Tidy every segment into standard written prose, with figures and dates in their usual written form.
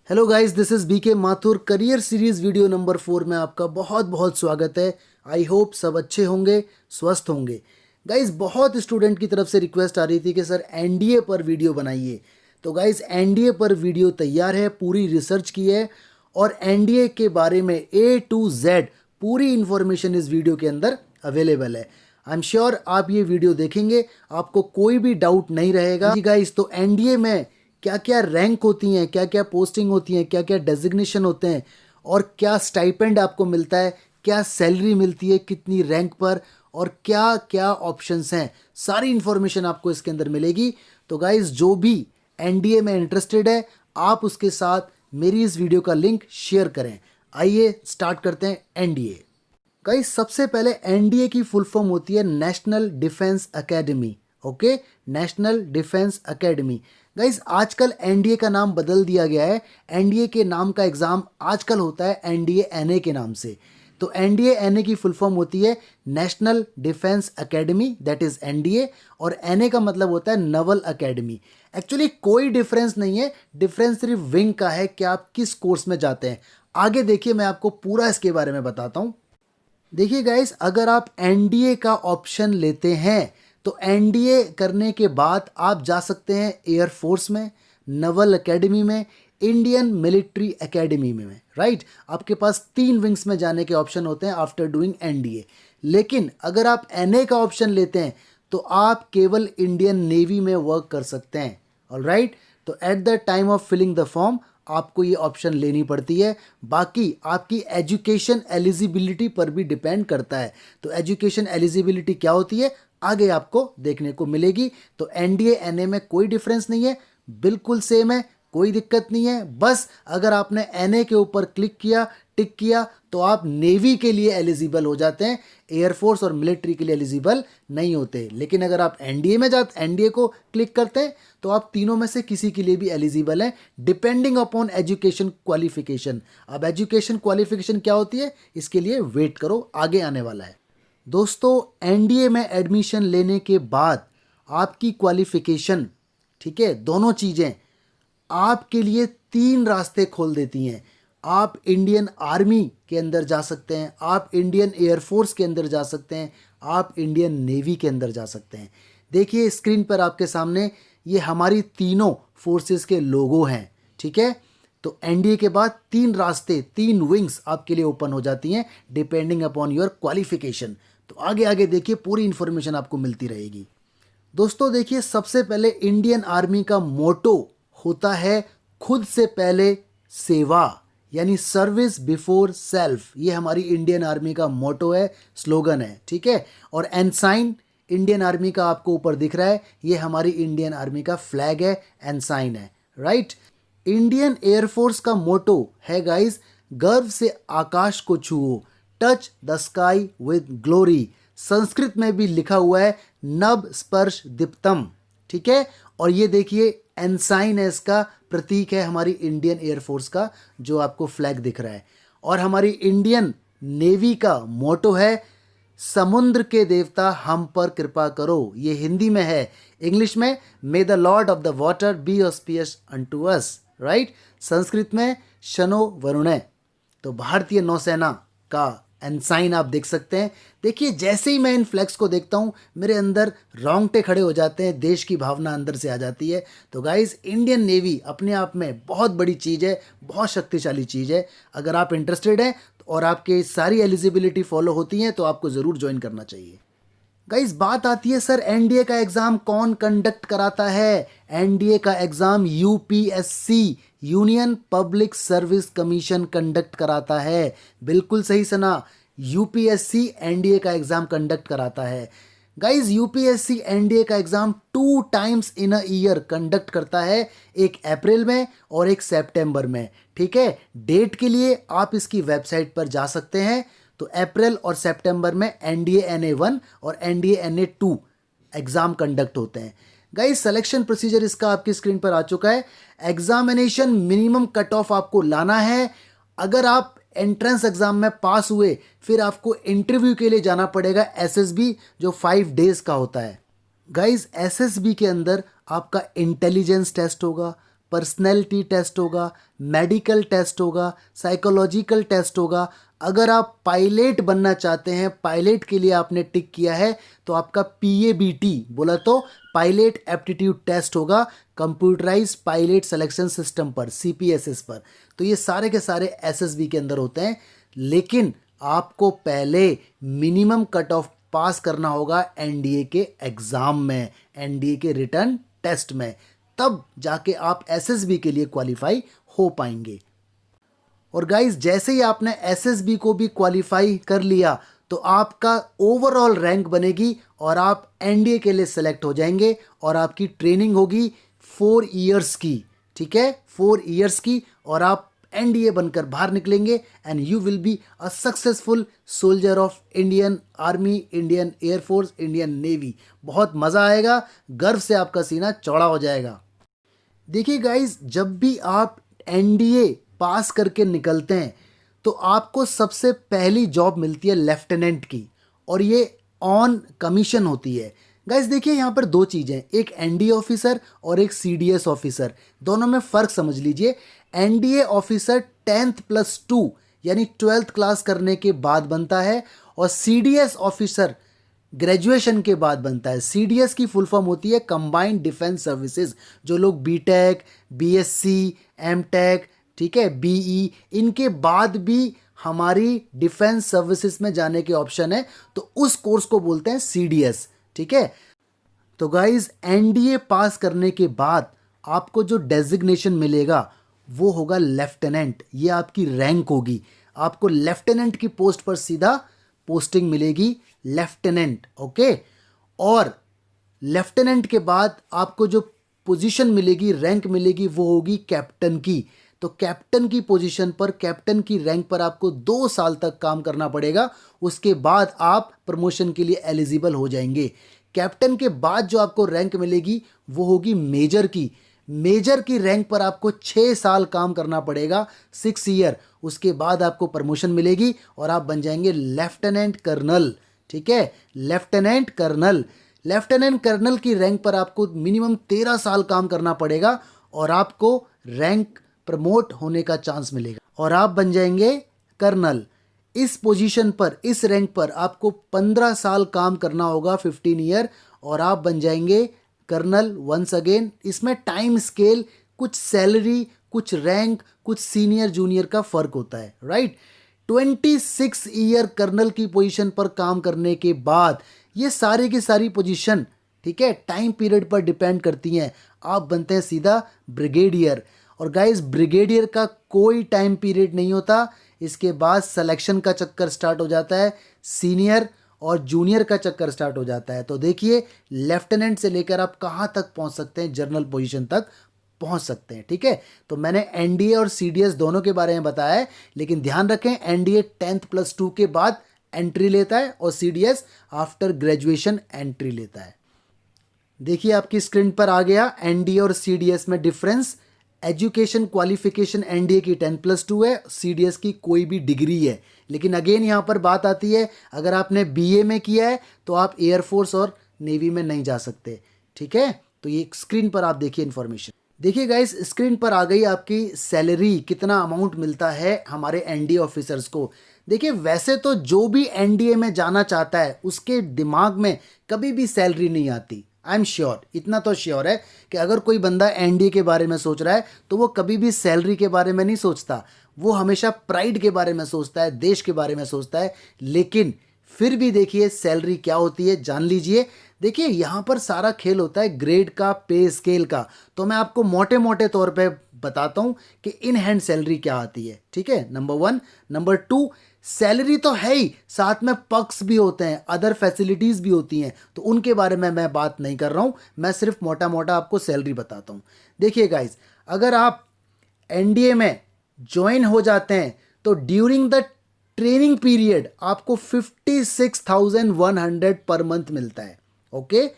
Hello guys, this is BK Mathur. Career series video number 4 में आपका बहुत बहुत स्वागत है। आई होप सब अच्छे होंगे, स्वस्थ होंगे। गाइस, बहुत स्टूडेंट की तरफ से रिक्वेस्ट आ रही थी कि सर एनडीए पर वीडियो बनाइए। तो गाइस, एनडीए पर वीडियो तैयार है, पूरी रिसर्च की है और एनडीए के बारे में ए टू जेड पूरी इंफॉर्मेशन इस वीडियो के अंदर अवेलेबल है। आई एम श्योर आप ये वीडियो देखेंगे, आपको कोई भी डाउट नहीं रहेगा। जी गाइस, तो एनडीए में क्या क्या रैंक होती हैं, क्या क्या पोस्टिंग होती हैं, क्या क्या डेजिग्नेशन होते हैं और क्या स्टाइपेंड आपको मिलता है, क्या सैलरी मिलती है, कितनी रैंक पर और क्या क्या ऑप्शंस हैं, सारी इन्फॉर्मेशन आपको इसके अंदर मिलेगी। तो गाइज, जो भी एनडीए में इंटरेस्टेड है, आप उसके साथ मेरी इस वीडियो का लिंक शेयर करें। आइए स्टार्ट करते हैं एनडीए। गाइस, सबसे पहले एनडीए की फुल फॉर्म होती है national defence academy. Okay, national defence academy. Guys, आजकल एनडीए का नाम बदल दिया गया है। एनडीए के नाम का एग्जाम आजकल होता है एनडीए एनए के नाम से। तो एनडीए एनए की फुल फॉर्म होती है national defence academy, that is NDA. और एनए का मतलब होता है नवल एकेडमी। एक्चुअली कोई डिफरेंस नहीं है, डिफरेंस सिर्फ विंग का है कि आप किस कोर्स में जाते हैं। आगे देखिए, मैं आपको पूरा इसके बारे में बताता हूँ। देखिए गाइस, अगर आप एनडीए का ऑप्शन लेते हैं तो एनडीए करने के बाद आप जा सकते हैं एयरफोर्स में, नवल एकेडमी में, इंडियन मिलिट्री एकेडमी में। राइट, आपके पास 3 विंग्स में जाने के ऑप्शन होते हैं आफ्टर डूइंग एनडीए। लेकिन अगर आप एनए का ऑप्शन लेते हैं तो आप केवल इंडियन नेवी में वर्क कर सकते हैं। ऑलराइट, तो at the time of filling the form आपको ये ऑप्शन लेनी पड़ती है। बाकी आपकी एजुकेशन एलिजिबिलिटी पर भी डिपेंड करता है। तो एजुकेशन एलिजिबिलिटी क्या होती है आगे आपको देखने को मिलेगी। तो एनडीए एनए में कोई डिफरेंस नहीं है, बिल्कुल सेम है, कोई दिक्कत नहीं है। बस अगर आपने एनए के ऊपर क्लिक किया, टिक किया, तो आप नेवी के लिए एलिजिबल हो जाते हैं, एयरफोर्स और मिलिट्री के लिए एलिजिबल नहीं होते। लेकिन अगर आप एनडीए में जाते, एनडीए को क्लिक करते हैं, तो आप तीनों में से किसी के लिए भी एलिजिबल हैं, डिपेंडिंग अपॉन एजुकेशन क्वालिफिकेशन। अब एजुकेशन क्वालिफिकेशन क्या होती है, इसके लिए वेट करो, आगे आने वाला है। दोस्तों, एनडीए में एडमिशन लेने के बाद आपकी क्वालिफिकेशन, ठीक है, दोनों चीज़ें आपके लिए 3 रास्ते खोल देती हैं। आप इंडियन आर्मी के अंदर जा सकते हैं, आप इंडियन एयरफोर्स के अंदर जा सकते हैं, आप इंडियन नेवी के अंदर जा सकते हैं। देखिए स्क्रीन पर आपके सामने ये हमारी तीनों फोर्सेस के लोगो हैं। ठीक है, तो एनडीए के बाद 3 रास्ते, 3 विंग्स आपके लिए ओपन हो जाती हैं डिपेंडिंग अपॉन योर क्वालिफिकेशन। तो आगे आगे देखिए, पूरी इंफॉर्मेशन आपको मिलती रहेगी। दोस्तों देखिए, सबसे पहले इंडियन आर्मी का मोटो होता है खुद से पहले सेवा, यानी सर्विस बिफोर सेल्फ। ये हमारी इंडियन आर्मी का मोटो है, स्लोगन है। ठीक है, और एनसाइन इंडियन आर्मी का आपको ऊपर दिख रहा है, ये हमारी इंडियन आर्मी का फ्लैग है, एनसाइन है। राइट, इंडियन एयरफोर्स का मोटो है गाइस, गर्व से आकाश को छुओ, touch the sky with glory. Sanskrit में भी लिखा हुआ है नभ स्पर्श दीप्तम। ठीक है, और ये देखिए एनसाइन है, इसका प्रतीक है हमारी इंडियन एयरफोर्स का, जो आपको फ्लैग दिख रहा है। और हमारी इंडियन नेवी का मोटो है समुद्र के देवता हम पर कृपा करो। ये हिंदी में है, इंग्लिश में may the lord of the water be auspicious unto us. Right, Sanskrit में शनो वरुणे। तो भारतीय नौसेना का एनसाइन आप देख सकते हैं। देखिए, जैसे ही मैं इन फ्लैग्स को देखता हूँ मेरे अंदर रोंगटे खड़े हो जाते हैं, देश की भावना अंदर से आ जाती है। तो गाइस, इंडियन नेवी अपने आप में बहुत बड़ी चीज़ है, बहुत शक्तिशाली चीज़ है। अगर आप इंटरेस्टेड हैं और आपके सारी एलिजिबिलिटी फॉलो होती हैं तो आपको ज़रूर ज्वाइन करना चाहिए। गाइस, बात आती है सर एनडीए का एग्ज़ाम कौन कंडक्ट कराता है। एनडीए का exam UPSC, union public service commission conduct कराता है। बिल्कुल सही सुना, यूपीएससी एनडीए का एग्ज़ाम कंडक्ट कराता है। गाइस, यूपीएससी एनडीए का exam 2 times in a year conduct करता है, एक अप्रैल में और एक सितंबर में। ठीक है, डेट के लिए आप इसकी वेबसाइट पर जा सकते हैं। तो अप्रैल और सितंबर में एनडीए एनए 1 और एनडीए एनए 2 एग्जाम कंडक्ट होते हैं। गाइस, सिलेक्शन प्रोसीजर इसका आपकी स्क्रीन पर आ चुका है। एग्जामिनेशन मिनिमम कट ऑफ आपको लाना है। अगर आप एंट्रेंस एग्जाम में पास हुए, फिर आपको इंटरव्यू के लिए जाना पड़ेगा एसएसबी, जो 5 डेज का होता है। गाइस, एसएसबी के अंदर आपका इंटेलिजेंस टेस्ट होगा, पर्सनैलिटी टेस्ट होगा, मेडिकल टेस्ट होगा, साइकोलॉजिकल टेस्ट होगा। अगर आप पायलट बनना चाहते हैं, पायलट के लिए आपने टिक किया है, तो आपका PABT बोला तो पायलट एप्टीट्यूड टेस्ट होगा कंप्यूटराइज पायलट सिलेक्शन सिस्टम पर, CPSS पर। तो ये सारे के सारे SSB के अंदर होते हैं, लेकिन आपको पहले मिनिमम कट ऑफ पास करना होगा NDA के एग्ज़ाम में, NDA के रिटर्न टेस्ट में, तब जाके आप SSB के लिए क्वालिफाई हो पाएंगे। और गाइस, जैसे ही आपने SSB को भी क्वालिफाई कर लिया तो आपका ओवरऑल रैंक बनेगी और आप NDA के लिए सेलेक्ट हो जाएंगे और आपकी ट्रेनिंग होगी 4 इयर्स की, ठीक है, 4 इयर्स की, और आप NDA बनकर बाहर निकलेंगे and you will be a successful soldier of Indian army, Indian air force, Indian navy. बहुत मज़ा आएगा, गर्व से आपका सीना चौड़ा हो जाएगा। देखिए गाइस, जब भी आप NDA पास करके निकलते हैं तो आपको सबसे पहली जॉब मिलती है लेफ्टिनेंट की, और ये ऑन कमीशन होती है। गाइस देखिए, यहाँ पर दो चीज़ें, एक NDA ऑफिसर और एक CDS ऑफिसर, दोनों में फ़र्क समझ लीजिए। NDA ऑफिसर 10th + 2 यानी 12th क्लास करने के बाद बनता है, और CDS ऑफिसर ग्रेजुएशन के बाद बनता है। CDS की फुल फॉर्म होती है कंबाइंड डिफेंस सर्विसेज। जो लोग BTech, BSc, MTech, ठीक है, BE, इनके बाद भी हमारी डिफेंस सर्विसेज में जाने के ऑप्शन है, तो उस कोर्स को बोलते हैं CDS, ठीक है। तो गाइज, NDA पास करने के बाद आपको जो डेजिग्नेशन मिलेगा वो होगा लेफ्टिनेंट। ये आपकी रैंक होगी, आपको लेफ्टिनेंट की पोस्ट पर सीधा पोस्टिंग मिलेगी, लेफ्टिनेंट, ओके। और लेफ्टिनेंट के बाद आपको जो पोजीशन मिलेगी, रैंक मिलेगी, वो होगी कैप्टन की। तो कैप्टन की पोजीशन पर, कैप्टन की रैंक पर आपको 2 साल तक काम करना पड़ेगा, उसके बाद आप प्रमोशन के लिए एलिजिबल हो जाएंगे। कैप्टन के बाद जो आपको रैंक मिलेगी वो होगी मेजर की। मेजर की रैंक पर आपको 6 साल काम करना पड़ेगा, 6 ईयर, उसके बाद आपको प्रमोशन मिलेगी और आप बन जाएंगे लेफ्टिनेंट कर्नल, ठीक है, लेफ्टिनेंट कर्नल। लेफ्टिनेंट कर्नल की रैंक पर आपको मिनिमम 13 साल काम करना पड़ेगा और आपको रैंक प्रमोट होने का चांस मिलेगा और आप बन जाएंगे कर्नल। इस पोजीशन पर, इस रैंक पर आपको 15 साल काम करना होगा, 15 ईयर, और आप बन जाएंगे कर्नल वंस अगेन। इसमें टाइम स्केल, कुछ सैलरी, कुछ रैंक, कुछ सीनियर जूनियर का फर्क होता है, राइट। 26 ईयर कर्नल की पोजीशन पर काम करने के बाद ये सारी की सारी पोजीशन, ठीक है, टाइम पीरियड पर डिपेंड करती हैं, आप बनते हैं सीधा ब्रिगेडियर। और गाइस, ब्रिगेडियर का कोई टाइम पीरियड नहीं होता, इसके बाद सिलेक्शन का चक्कर स्टार्ट हो जाता है, सीनियर और जूनियर का चक्कर स्टार्ट हो जाता है। तो देखिए, लेफ्टिनेंट से लेकर आप कहाँ तक पहुँच सकते हैं, जनरल पोजीशन तक पहुँच सकते हैं, ठीक है। तो मैंने NDA और CDS दोनों के बारे में बताया है, लेकिन ध्यान रखें NDA 10th + 2 के बाद एंट्री लेता है और CDS आफ्टर ग्रेजुएशन एंट्री लेता है। देखिए, आपकी स्क्रीन पर आ गया NDA और CDS में डिफरेंस। एजुकेशन क्वालिफिकेशन NDA की 10th + 2 है, CDS की कोई भी डिग्री है। लेकिन अगेन यहाँ पर बात आती है, अगर आपने BA में किया है तो आप एयरफोर्स और नेवी में नहीं जा सकते, ठीक है। तो ये स्क्रीन पर आप देखिए इन्फॉर्मेशन। देखिए गाइस, स्क्रीन पर आ गई आपकी सैलरी, कितना अमाउंट मिलता है हमारे NDA ऑफिसर्स को। देखिए, वैसे तो जो भी NDA में जाना चाहता है उसके दिमाग में कभी भी सैलरी नहीं आती। आई एम श्योर, इतना तो श्योर है कि अगर कोई बंदा NDA के बारे में सोच रहा है तो वो कभी भी सैलरी के बारे में नहीं सोचता, वो हमेशा प्राइड के बारे में सोचता है, देश के बारे में सोचता है। लेकिन फिर भी देखिए सैलरी क्या होती है, जान लीजिए। देखिए, यहाँ पर सारा खेल होता है ग्रेड का, पे स्केल का। तो मैं आपको मोटे मोटे तौर पे बताता हूँ कि इन हैंड सैलरी क्या आती है, ठीक है। नंबर 1, नंबर 2, सैलरी तो है ही, साथ में पक्स भी होते हैं, अदर फैसिलिटीज़ भी होती हैं, तो उनके बारे में मैं बात नहीं कर रहा हूँ, मैं सिर्फ मोटा मोटा आपको सैलरी बताता हूँ। देखिए गाइज, अगर आप NDA में ज्वाइन हो जाते हैं तो ड्यूरिंग द ट्रेनिंग पीरियड आपको 56,100 पर मंथ मिलता है, ओके।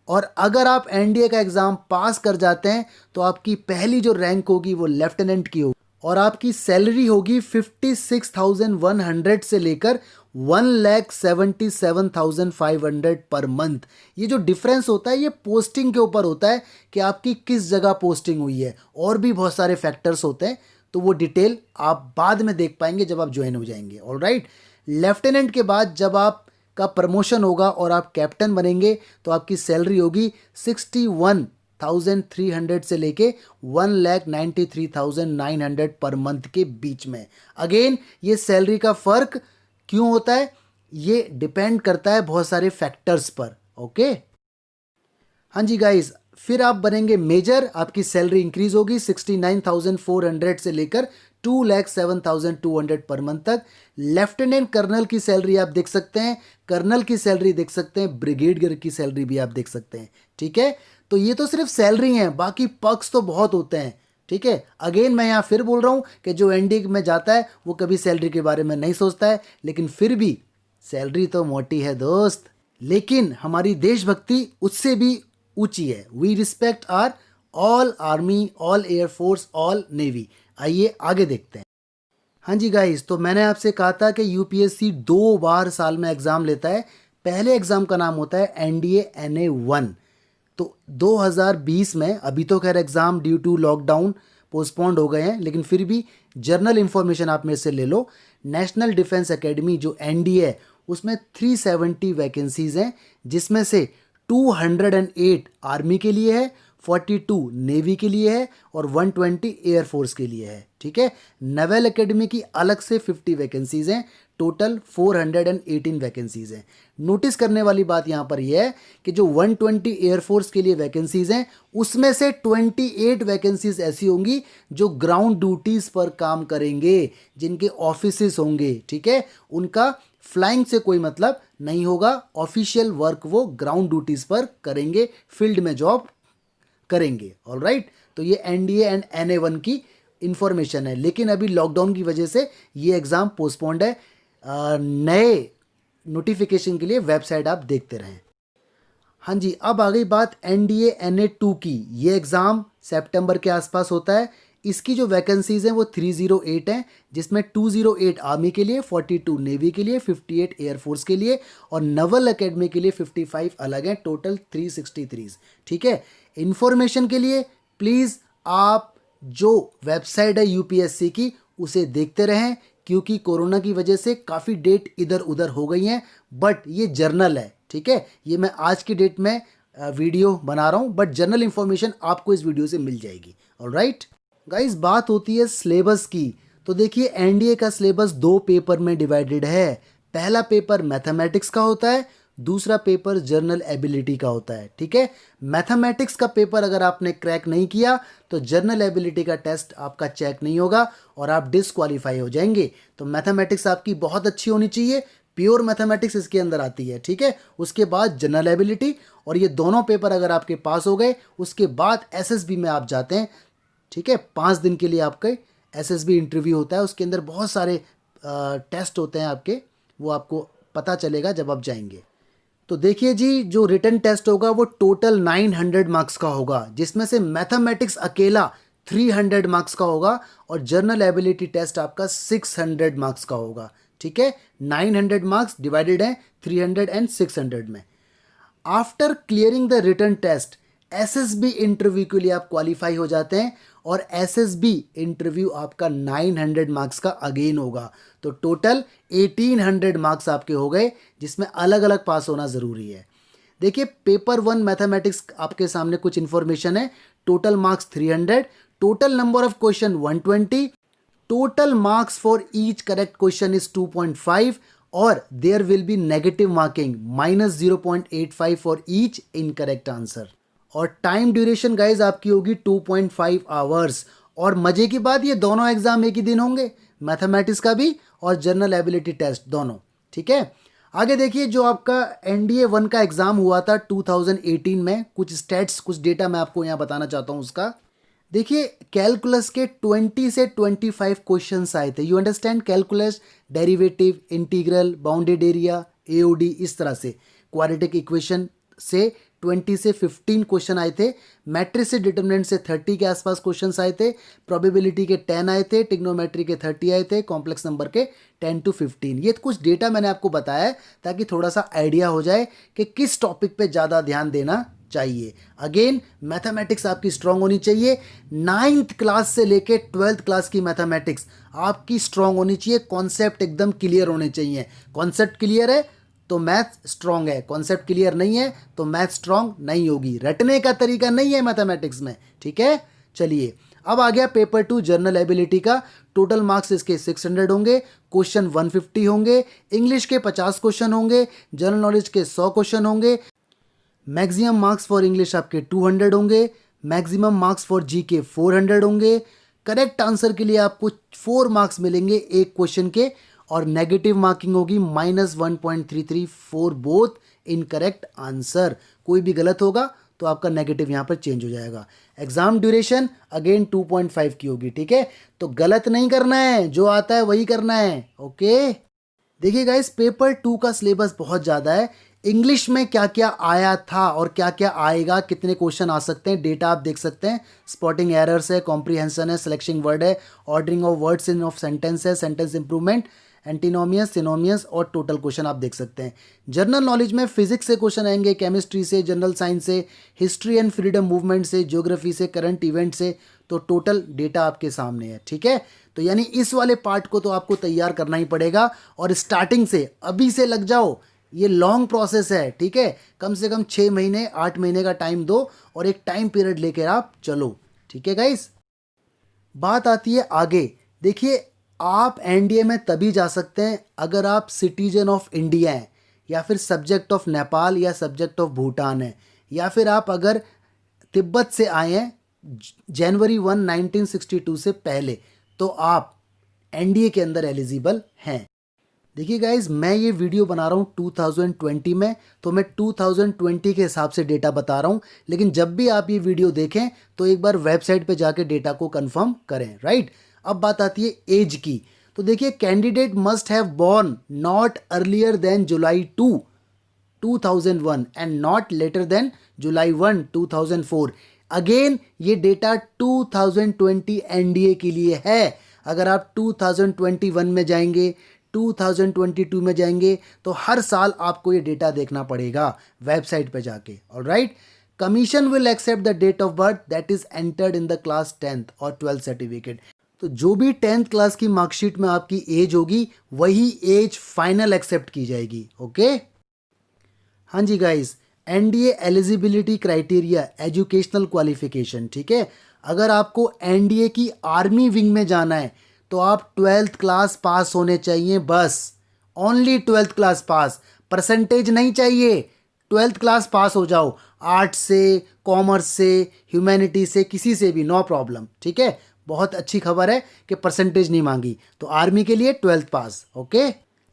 और अगर आप NDA का एग्ज़ाम पास कर जाते हैं तो आपकी पहली जो रैंक होगी वो लेफ्टिनेंट की होगी, और आपकी सैलरी होगी 56,100 से लेकर 1,77,500 पर मंथ। ये जो डिफरेंस होता है ये पोस्टिंग के ऊपर होता है कि आपकी किस जगह पोस्टिंग हुई है, और भी बहुत सारे फैक्टर्स होते हैं, तो वो डिटेल आप बाद में देख पाएंगे जब आप ज्वाइन हो जाएंगे। ऑलराइट, लेफ्टिनेंट के बाद जब आपका प्रमोशन होगा और आप कैप्टन बनेंगे तो आपकी सैलरी होगी 61,300 से लेके 1,93,900 पर मंथ के बीच में। अगेन ये सैलरी का फर्क क्यों होता है, ये डिपेंड करता है बहुत सारे फैक्टर्स पर। ओके, हाँ जी गाइस, फिर आप बनेंगे मेजर, आपकी सैलरी इंक्रीज होगी 69,400 से लेकर 2,07,200 पर मंथ तक। लेफ्टिनेंट कर्नल की सैलरी आप देख सकते हैं, कर्नल की सैलरी देख सकते हैं, ब्रिगेडियर की सैलरी भी आप देख सकते हैं। ठीक है, तो ये तो सिर्फ सैलरी है, बाकी पर्क्स तो बहुत होते हैं। ठीक है, अगेन मैं यहाँ फिर बोल रहा हूँ कि जो एनडीए में जाता है वो कभी सैलरी के बारे में नहीं सोचता है, लेकिन फिर भी सैलरी तो मोटी है दोस्त, लेकिन हमारी देशभक्ति उससे भी ऊंची है। We respect our all army, all air force, all navy. आइए आगे देखते हैं। हाँ जी गाइस, तो मैंने आपसे कहा था कि यूपीएससी 2 बार साल में एग्ज़ाम लेता है। पहले एग्ज़ाम का नाम होता है एनडीए NA-1। तो 2020 में, अभी तो खैर exam due to lockdown postponed हो गए हैं, लेकिन फिर भी जनरल इन्फॉर्मेशन आप मेरे से ले लो। नेशनल डिफेंस एकेडमी जो एनडीए है उसमें 370 वैकेंसीज़ हैं, जिसमें से 208 आर्मी के लिए है, 42 नेवी के लिए है और 120 एयरफोर्स के लिए है। ठीक है, नेवल एकेडमी की अलग से 50 वैकेंसीज हैं, टोटल 418 वैकेंसीज हैं। नोटिस करने वाली बात यहाँ पर यह है कि जो 120 एयरफोर्स के लिए वैकेंसीज हैं उसमें से 28 वैकेंसीज ऐसी होंगी जो ग्राउंड ड्यूटीज़ पर काम करेंगे, जिनके ऑफिसेस होंगे। ठीक है, उनका फ्लाइंग से कोई मतलब नहीं होगा, ऑफिशियल वर्क वो ग्राउंड ड्यूटीज़ पर करेंगे, फील्ड में जॉब करेंगे। ऑलराइट, तो ये एनडीए एंड NA-1 की इंफॉर्मेशन है, लेकिन अभी लॉकडाउन की वजह से ये एग्ज़ाम पोस्टपोन्ड है। नए नोटिफिकेशन के लिए वेबसाइट आप देखते रहें। हाँ जी, अब आ गई बात एनडीए NA-2 की। ये एग्ज़ाम सितंबर के आसपास होता है। इसकी जो वैकेंसीज़ हैं वो 308 हैं, जिसमें 208 आर्मी के लिए, 42 नेवी के लिए, 58 एयरफोर्स के लिए और नवल एकेडमी के लिए 55 अलग हैं, टोटल 363। ठीक है, इन्फॉर्मेशन के लिए प्लीज़ आप जो वेबसाइट है यूपीएससी की उसे देखते रहें, क्योंकि कोरोना की वजह से काफ़ी डेट इधर उधर हो गई हैं, बट ये जर्नल है। ठीक है, ये मैं आज की डेट में वीडियो बना रहा हूँ, बट जनरल इन्फॉर्मेशन आपको इस वीडियो से मिल जाएगी। ऑलराइट गाइस, बात होती है सिलेबस की। तो देखिए, एनडीए का सिलेबस 2 पेपर में डिवाइडेड है। पहला पेपर मैथमेटिक्स का होता है, दूसरा पेपर जर्नल एबिलिटी का होता है। ठीक है, मैथमेटिक्स का पेपर अगर आपने क्रैक नहीं किया तो जर्नल एबिलिटी का टेस्ट आपका चेक नहीं होगा और आप डिसक्वालीफाई हो जाएंगे। तो मैथमेटिक्स आपकी बहुत अच्छी होनी चाहिए, प्योर मैथमेटिक्स इसके अंदर आती है। ठीक है, उसके बाद जनरल एबिलिटी, और ये दोनों पेपर अगर आपके पास हो गए उसके बाद एसएसबी में आप जाते हैं। ठीक है, 5 दिन के लिए आपके एसएसबी इंटरव्यू होता है, उसके अंदर बहुत सारे टेस्ट होते हैं आपके, वो आपको पता चलेगा जब आप जाएंगे। तो देखिए जी, जो रिटन टेस्ट होगा वो टोटल 900 मार्क्स का होगा, जिसमें से मैथमेटिक्स अकेला 300 मार्क्स का होगा और जर्नल एबिलिटी टेस्ट आपका 600 मार्क्स का होगा। ठीक है, 900 मार्क्स डिवाइडेड हैं 300 एंड 600 में। After clearing the written test SSB interview के लिए आप क्वालिफाई हो जाते हैं और एसएसबी इंटरव्यू आपका 900 मार्क्स का अगेन होगा। तो टोटल 1800 मार्क्स आपके हो गए, जिसमें अलग अलग पास होना ज़रूरी है। देखिए, पेपर 1 मैथमेटिक्स आपके सामने कुछ इन्फॉर्मेशन है। Total marks 300, total number of question 120, total marks for each correct question is 2.5 और there will be negative marking -0.85 for each incorrect answer. और टाइम ड्यूरेशन गाइज आपकी होगी 2.5 आवर्स। और मजे की बात, ये दोनों एग्जाम एक ही दिन होंगे, मैथमेटिक्स का भी और जनरल एबिलिटी टेस्ट दोनों। ठीक है, आगे देखिए, जो आपका एनडीए 1 का एग्जाम हुआ था 2018 में, कुछ स्टैट्स, कुछ डेटा मैं आपको यहाँ बताना चाहता हूँ उसका। देखिए, कैलकुलस के 20 से 25 क्वेश्चंस आए थे। You understand, calculus, derivative, integral, bounded area, AOD, इस तरह से क्वाड्रेटिक इक्वेशन से 20 से 15 क्वेश्चन आए थे, मैट्रिक्स से डिटरमिनेंट से 30 के आसपास क्वेश्चंस आए थे, प्रोबेबिलिटी के 10 आए थे, ट्रिग्नोमेट्री के 30 आए थे, कॉम्प्लेक्स नंबर के 10 to 15। ये कुछ डेटा मैंने आपको बताया है ताकि थोड़ा सा आइडिया हो जाए कि किस टॉपिक पे ज़्यादा ध्यान देना चाहिए। अगेन मैथमेटिक्स आपकी स्ट्रांग होनी चाहिए। 9th क्लास से लेके 12th क्लास की मैथमेटिक्स आपकी स्ट्रांग होनी चाहिए। कॉन्सेप्ट एकदम क्लियर होने चाहिए। कॉन्सेप्ट क्लियर है तो मैथ स्ट्रांग है, कॉन्सेप्ट क्लियर नहीं है तो मैथ स्ट्रांग नहीं होगी। रटने का तरीका नहीं है मैथमेटिक्स में, ठीक है। चलिए अब आ गया पेपर 2 जनरल एबिलिटी का। टोटल मार्क्स इसके 600 होंगे, क्वेश्चन 150 होंगे, इंग्लिश के 50 क्वेश्चन होंगे, जनरल नॉलेज के 100 क्वेश्चन होंगे, मैक्सिमम मार्क्स फॉर इंग्लिश आपके 200 होंगे, मैक्सिमम मार्क्स फॉर जी के 400 होंगे। करेक्ट आंसर के लिए आपको 4 मार्क्स मिलेंगे एक क्वेश्चन के, और नेगेटिव मार्किंग होगी -1.33 फॉर बोथ इनकरेक्ट आंसर। कोई भी गलत होगा तो आपका नेगेटिव यहाँ पर चेंज हो जाएगा। एग्जाम ड्यूरेशन अगेन 2.5 की होगी, ठीक है। तो गलत नहीं करना है, जो आता है वही करना है, ओके। देखिए गाइस, पेपर 2 का सिलेबस बहुत ज़्यादा है। इंग्लिश में क्या क्या आया था और क्या क्या आएगा, कितने क्वेश्चन आ सकते हैं, डेटा आप देख सकते हैं। स्पॉटिंग एरर्स है, कॉम्प्रीहेंशन है, सिलेक्शन वर्ड है, ordering of words in of sentence है, सेंटेंस इंप्रूवमेंट, एंटीनोमियस, सिनोमियस और टोटल क्वेश्चन आप देख सकते हैं। जनरल नॉलेज में फिजिक्स से क्वेश्चन आएंगे, केमिस्ट्री से, जनरल साइंस से, हिस्ट्री एंड फ्रीडम मूवमेंट से, ज्योग्राफी से, करंट इवेंट से। तो टोटल डेटा आपके सामने है, ठीक है। तो यानी इस वाले पार्ट को तो आपको तैयार करना ही पड़ेगा, और स्टार्टिंग से अभी से लग जाओ। ये लॉन्ग प्रोसेस है, ठीक है। कम से कम 6 महीने 8 महीने का टाइम दो और एक टाइम पीरियड लेकर आप चलो, ठीक है गाइस। बात आती है आगे। देखिए, आप एनडीए में तभी जा सकते हैं अगर आप सिटीजन ऑफ इंडिया हैं, या फिर सब्जेक्ट ऑफ नेपाल या सब्जेक्ट ऑफ भूटान है, या फिर आप अगर तिब्बत से आए हैं जनवरी 1 1962 से पहले, तो आप एनडीए के अंदर एलिजिबल हैं। देखिए गाइज, मैं ये वीडियो बना रहा हूँ 2020 में, तो मैं 2020 के हिसाब से डेटा बता रहा हूँ। लेकिन जब भी आप ये वीडियो देखें तो एक बार वेबसाइट पे जाके डेटा को कंफर्म करें, राइट। अब बात आती है एज की। तो देखिए, candidate must have born not earlier than July 2 2001 and not later than July 1 2004। Again ये डेटा 2020 एनडीए के लिए है। अगर आप 2021 में जाएंगे, 2022 में जाएंगे, तो हर साल आपको ये डेटा देखना पड़ेगा वेबसाइट पे जाके, alright. Commission will accept the date of birth that is entered in the class 10th और 12th सर्टिफिकेट। तो जो भी 10th क्लास की मार्कशीट में आपकी एज होगी, वही एज फाइनल एक्सेप्ट की जाएगी, ओके। हाँ जी guys, NDA eligibility criteria, educational qualification, ठीक है। अगर आपको एनडीए की आर्मी विंग में जाना है तो आप 12th क्लास पास होने चाहिए, बस only 12th class pass. Percentage नहीं चाहिए, 12th क्लास पास हो जाओ, आर्ट्स से, कॉमर्स से, ह्यूमैनिटी से, किसी से भी, नो प्रॉब्लम, ठीक है। बहुत अच्छी खबर है कि परसेंटेज नहीं मांगी। तो आर्मी के लिए 12th पास, ओके।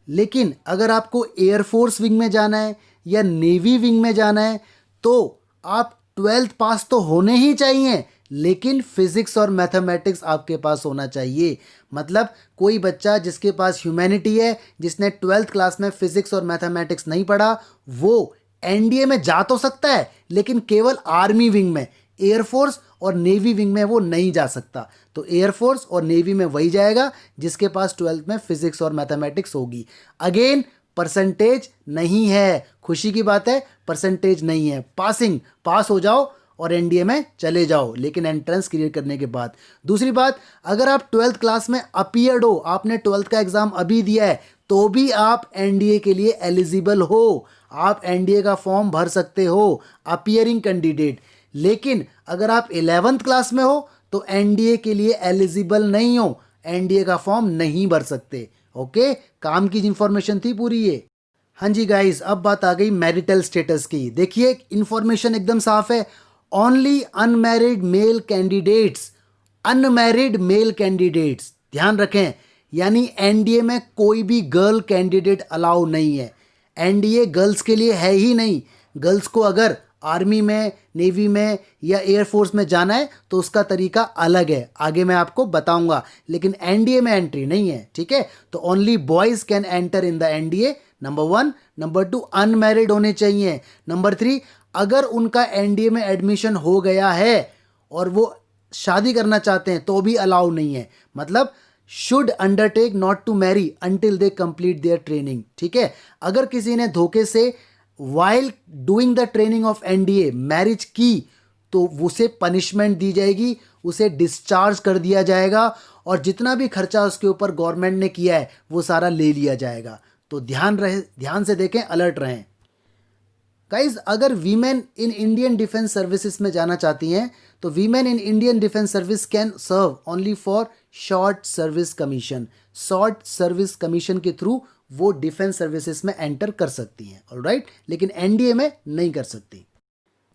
लेकिन अगर आपको एयरफोर्स विंग में जाना है या नेवी विंग में जाना है तो आप 12th पास तो होने ही चाहिए, लेकिन फिजिक्स और मैथमेटिक्स आपके पास होना चाहिए। मतलब कोई बच्चा जिसके पास ह्यूमैनिटी है, जिसने 12th क्लास में फिजिक्स और मैथमेटिक्स नहीं पढ़ा, वो एनडीए में जा तो सकता है, लेकिन केवल आर्मी विंग में। एयरफोर्स और नेवी विंग में वो नहीं जा सकता। तो एयरफोर्स और नेवी में वही जाएगा जिसके पास 12th में फिजिक्स और मैथमेटिक्स होगी। अगेन परसेंटेज नहीं है, खुशी की बात है, परसेंटेज नहीं है। पास हो जाओ और एनडीए में चले जाओ, लेकिन एंट्रेंस क्लियर करने के बाद। दूसरी बात, अगर आप 12th क्लास में अपीयर्ड हो, आपने 12th का एग्जाम अभी दिया है, तो भी आप एनडीए के लिए एलिजिबल हो। आप एनडीए का फॉर्म भर सकते हो, अपीयरिंग कैंडिडेट। लेकिन अगर आप 11th क्लास में हो तो एनडीए के लिए एलिजिबल नहीं हो, एनडीए का फॉर्म नहीं भर सकते, ओके। काम की इंफॉर्मेशन थी पूरी ये। हाँ जी गाइस, अब बात आ गई मैरिटल स्टेटस की। देखिए, इंफॉर्मेशन एकदम साफ है। Only unmarried male candidates, unmarried male candidates, ध्यान रखें। यानी एनडीए में कोई भी गर्ल कैंडिडेट अलाउ नहीं है। एनडीए गर्ल्स के लिए है ही नहीं। गर्ल्स को अगर आर्मी में, नेवी में या एयरफोर्स में जाना है तो उसका तरीका अलग है, आगे मैं आपको बताऊंगा। लेकिन एनडीए में एंट्री नहीं है, ठीक है। तो only boys can enter in the NDA, number 1। Number 2, unmarried होने चाहिए। नंबर 3, अगर उनका एनडीए में एडमिशन हो गया है और वो शादी करना चाहते हैं तो भी अलाउ नहीं है। मतलब should undertake not to marry until they complete their training. ठीक है, अगर किसी ने धोखे से while doing the training of NDA marriage की तो उसे पनिशमेंट दी जाएगी, उसे डिस्चार्ज कर दिया जाएगा और जितना भी खर्चा उसके ऊपर गवर्नमेंट ने किया है वो सारा ले लिया जाएगा। तो ध्यान से देखें, अलर्ट रहें। गाइज, अगर women in Indian defence services में जाना चाहती हैं तो women in Indian defence service can serve only for short service commission. Short service commission के थ्रू वो डिफेंस सर्विसेज में एंटर कर सकती हैं, ऑलराइट, लेकिन एनडीए में नहीं कर सकती।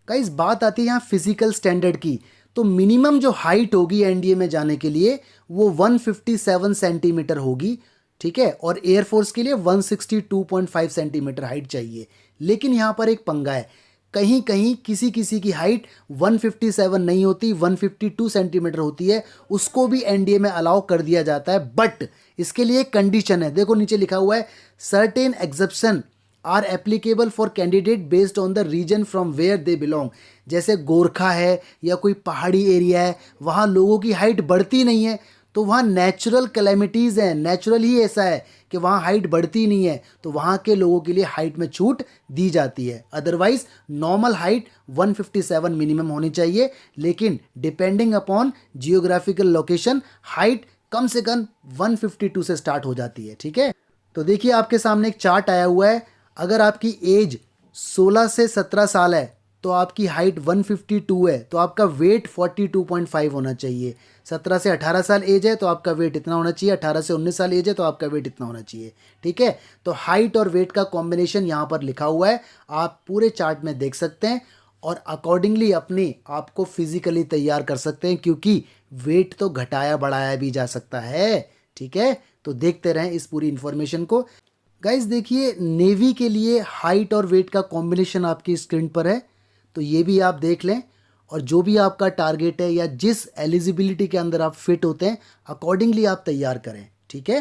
गाइस, बात आती है यहाँ फिजिकल स्टैंडर्ड की। तो मिनिमम जो हाइट होगी एनडीए में जाने के लिए वो 157 सेंटीमीटर होगी। ठीक है, और एयरफोर्स के लिए 162.5 सेंटीमीटर हाइट चाहिए। लेकिन यहाँ पर एक पंगा है, कहीं कहीं किसी किसी की हाइट 157 नहीं होती, 152 सेंटीमीटर होती है, उसको भी एनडीए में अलाउ कर दिया जाता है। बट इसके लिए एक कंडीशन है, देखो नीचे लिखा हुआ है, certain exception are applicable for candidate based on the region from where they belong. जैसे गोरखा है या कोई पहाड़ी एरिया है, वहाँ लोगों की हाइट बढ़ती नहीं है, तो वहाँ नेचुरल कैलेमिटीज़ हैं, नेचुरल ही ऐसा है कि वहाँ हाइट बढ़ती नहीं है, तो वहाँ के लोगों के लिए हाइट में छूट दी जाती है। अदरवाइज नॉर्मल हाइट 157 मिनिमम होनी चाहिए, लेकिन depending upon geographical location height कम से कम 152 से स्टार्ट हो जाती है। ठीक है, तो देखिए आपके सामने एक चार्ट आया हुआ है। अगर आपकी एज 16 से 17 साल है तो आपकी हाइट 152 है, तो आपका वेट 42.5 होना चाहिए। 17 से 18 साल एज है तो आपका वेट इतना होना चाहिए, 18 से 19 साल एज है तो आपका वेट इतना होना चाहिए। ठीक है, तो हाइट और वेट का कॉम्बिनेशन यहाँ पर लिखा हुआ है, आप पूरे चार्ट में देख सकते हैं और अकॉर्डिंगली अपने आप को फिजिकली तैयार कर सकते हैं, क्योंकि वेट तो घटाया बढ़ाया भी जा सकता है। ठीक है, तो देखते रहें इस पूरी इन्फॉर्मेशन को। गाइज देखिए, नेवी के लिए हाइट और वेट का कॉम्बिनेशन आपकी स्क्रीन पर है, तो ये भी आप देख लें और जो भी आपका टारगेट है या जिस एलिजिबिलिटी के अंदर आप फिट होते हैं अकॉर्डिंगली आप तैयार करें। ठीक है,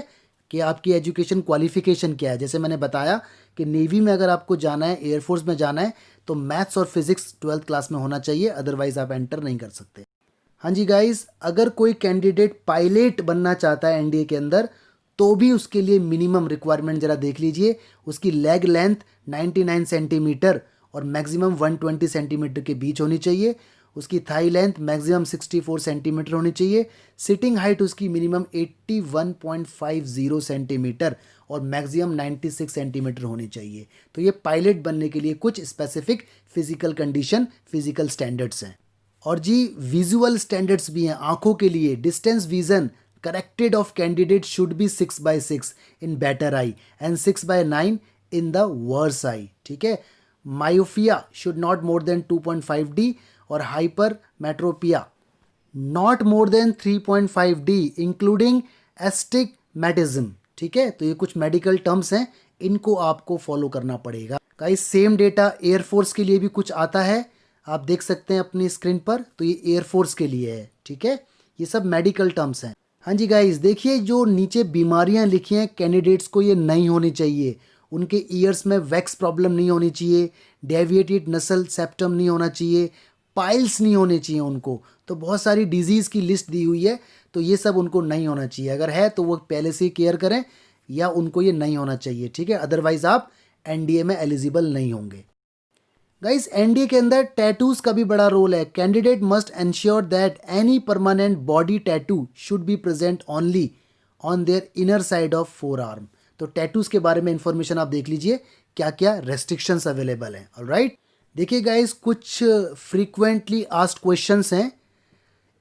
कि आपकी एजुकेशन क्वालिफिकेशन क्या है। जैसे मैंने बताया कि नेवी में अगर आपको जाना है, एयरफोर्स में जाना है, तो मैथ्स और फिजिक्स 12th क्लास में होना चाहिए, अदरवाइज आप एंटर नहीं कर सकते। हाँ जी गाइज, अगर कोई कैंडिडेट पायलट बनना चाहता है एनडीए के अंदर तो भी उसके लिए मिनिमम रिक्वायरमेंट ज़रा देख लीजिए। उसकी लेग लेंथ 99 सेंटीमीटर और मैक्सिमम 120 सेंटीमीटर के बीच होनी चाहिए। उसकी थाई लेंथ मैक्सिमम 64 सेंटीमीटर होनी चाहिए। सिटिंग हाइट उसकी मिनिमम 81.50 सेंटीमीटर और मैक्सिमम 96 सेंटीमीटर होनी चाहिए। तो ये पायलट बनने के लिए कुछ specific physical condition, physical standards हैं। और जी विजुअल स्टैंडर्ड्स भी हैं आँखों के लिए। Distance vision corrected of candidate should be 6/6 in better eye and 6/9 in the worse eye। ठीक है, myopia should not more than 2.5D और hypermetropia not more than 3.5D including astigmatism। ठीक है, तो ये कुछ मेडिकल टर्म्स हैं, इनको आपको फॉलो करना पड़ेगा। गाइस, सेम डेटा एयरफोर्स के लिए भी कुछ आता है, आप देख सकते हैं अपनी स्क्रीन पर, तो ये एयरफोर्स के लिए है। ठीक है, ये सब मेडिकल टर्म्स हैं। हाँ जी गाइस, देखिए जो नीचे बीमारियां लिखी हैं कैंडिडेट्स को ये नहीं होनी चाहिए। उनके ईयर्स में वैक्स प्रॉब्लम नहीं होनी चाहिए, डेविएटेड नसल सेप्टम नहीं होना चाहिए, पाइल्स नहीं होने चाहिए उनको। तो बहुत सारी डिजीज़ की लिस्ट दी हुई है, तो ये सब उनको नहीं होना चाहिए। अगर है तो वो पहले से ही केयर करें या उनको ये नहीं होना चाहिए। ठीक है, अदरवाइज आप एनडीए में एलिजिबल नहीं होंगे। गाइस, एनडीए के अंदर टैटूज का भी बड़ा रोल है। Candidate must ensure that any permanent body tattoo should be present only on their inner side of forearm. तो टैटूज के बारे में इंफॉर्मेशन आप देख लीजिए, क्या क्या रेस्ट्रिक्शंस अवेलेबल हैं। ऑलराइट, देखिए गाइस, कुछ फ्रीक्वेंटली आस्क्ड क्वेश्चंस हैं।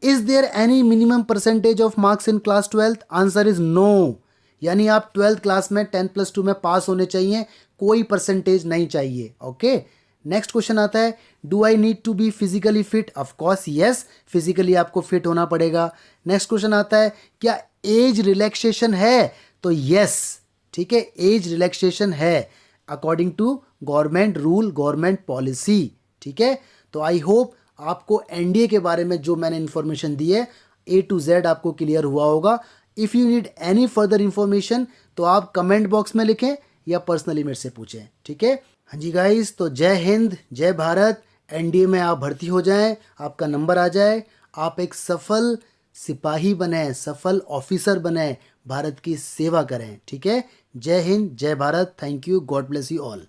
Is there any minimum percentage of marks in class 12th? Answer is no. यानी आप 12th क्लास में 10+2 में पास होने चाहिए, कोई परसेंटेज नहीं चाहिए। ओके, नेक्स्ट क्वेश्चन आता है, do I need to be physically fit? Of course yes, physically आपको फिट होना पड़ेगा। नेक्स्ट क्वेश्चन आता है, क्या एज रिलैक्सेशन है? तो यस, ठीक है, एज रिलैक्सेशन है according to government rule, government policy. ठीक है, तो आई होप आपको एनडीए के बारे में जो मैंने इन्फॉर्मेशन दी है A to Z आपको क्लियर हुआ होगा। If you need any further information तो आप कमेंट बॉक्स में लिखें या पर्सनली मेरे से पूछें। ठीक है, हाँ जी गाइस, तो जय हिंद, जय भारत एनडीए में आप भर्ती हो जाएं, आपका नंबर आ जाए, आप एक सफल सिपाही बने, सफल ऑफिसर बने, भारत की सेवा करें। ठीक है, जय हिंद, जय Bharat, thank you, God bless you all.